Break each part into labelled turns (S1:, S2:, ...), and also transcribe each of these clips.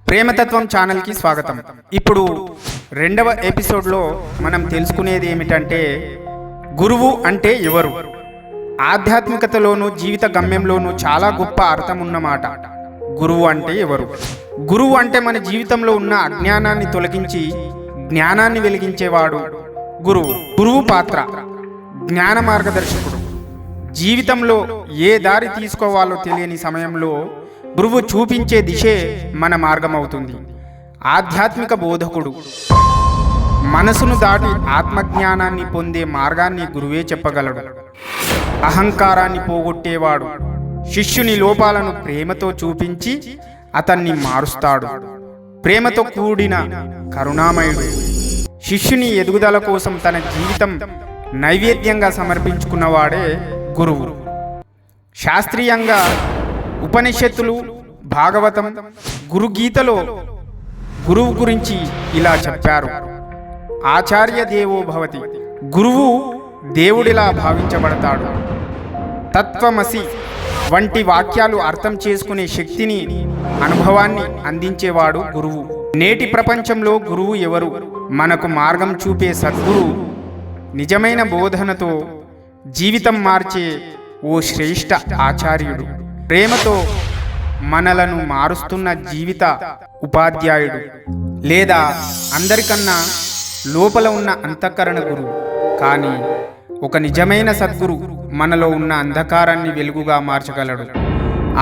S1: ప్రేమతత్వం ఛానల్కి స్వాగతం. ఇప్పుడు రెండవ ఎపిసోడ్లో మనం తెలుసుకునేది ఏమిటంటే, గురువు అంటే ఎవరు? ఆధ్యాత్మికతలోనూ జీవిత గమ్యంలోనూ చాలా గొప్ప అర్థం ఉన్నమాట. గురువు అంటే ఎవరు? గురువు అంటే మన జీవితంలో ఉన్న అజ్ఞానాన్ని తొలగించి జ్ఞానాన్ని వెలిగించేవాడు గురువు. గురువు పాత్ర జ్ఞాన మార్గదర్శకుడు. జీవితంలో ఏ దారి తీసుకోవాలో తెలియని సమయంలో గురువు చూపించే దిశే మన మార్గం అవుతుంది. ఆధ్యాత్మిక బోధకుడు. మనసును దాటి ఆత్మజ్ఞానాన్ని పొందే మార్గాన్ని గురువే చెప్పగలడు. అహంకారాన్ని పోగొట్టేవాడు. శిష్యుని లోపాలను ప్రేమతో చూపించి అతన్ని మారుస్తాడు. ప్రేమతో కూడిన కరుణామయుడు. శిష్యుని ఎదుగుదల కోసం తన జీవితం నైవేద్యంగా సమర్పించుకున్నవాడే గురువు. శాస్త్రీయంగా ఉపనిషత్తులు, భాగవతం, గురుగీతలో గురువు గురించి ఇలా చెప్పారు: ఆచార్య దేవో భవతి. గురువు దేవుడిలా భావించబడతాడు. తత్వమసి వంటి వాక్యాలు అర్థం చేసుకునే శక్తిని, అనుభవాన్ని అందించేవాడు గురువు. నేటి ప్రపంచంలో గురువు ఎవరు? మనకు మార్గం చూపే సద్గురు. నిజమైన బోధనతో జీవితం మార్చే ఓ శ్రేష్ఠ ఆచార్యుడు. ప్రేమతో మనలను మారుస్తున్న జీవిత ఉపాధ్యాయుడు, లేదా అందరికన్నా లోపల ఉన్న అంతఃకరణ గురువు. కానీ ఒక నిజమైన సద్గురు మనలో ఉన్న అంధకారాన్ని వెలుగుగా మార్చగలడు.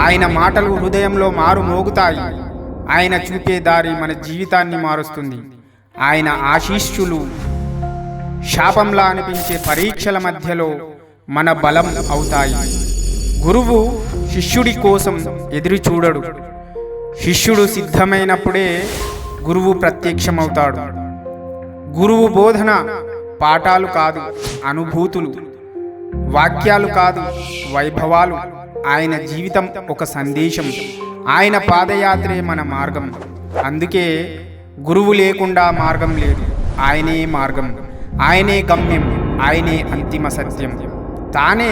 S1: ఆయన మాటలు హృదయంలో మోగుతాయి. ఆయన చూపే దారి మన జీవితాన్ని మారుస్తుంది. ఆయన ఆశీస్సులు శాపంలా అనిపించే పరీక్షల మధ్యలో మన బలం అవుతాయి. గురువు శిష్యుడి కోసం ఎదురు చూడడు. శిష్యుడు సిద్ధమైనప్పుడే గురువు ప్రత్యక్షమవుతాడు. గురువు బోధన పాఠాలు కాదు, అనుభూతులు. వాక్యాలు కాదు, వైభవాలు. ఆయన జీవితం ఒక సందేశం. ఆయన పాదయాత్రే మన మార్గం. అందుకే గురువు లేకుండా మార్గం లేదు. ఆయనే మార్గం, ఆయనే గమ్యం, ఆయనే అంతిమ సత్యం. తానే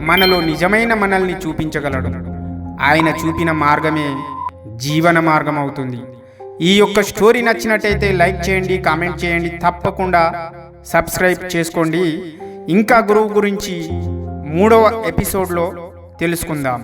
S1: మనలో నిజమైన మనల్ని చూపించగలడు. ఆయన చూపిన మార్గమే జీవన మార్గం అవుతుంది. ఈ యొక్క స్టోరీ నచ్చినట్టయితే లైక్ చేయండి, కామెంట్ చేయండి, తప్పకుండా సబ్స్క్రైబ్ చేసుకోండి. ఇంకా గురువు గురించి 3వ ఎపిసోడ్లో తెలుసుకుందాం.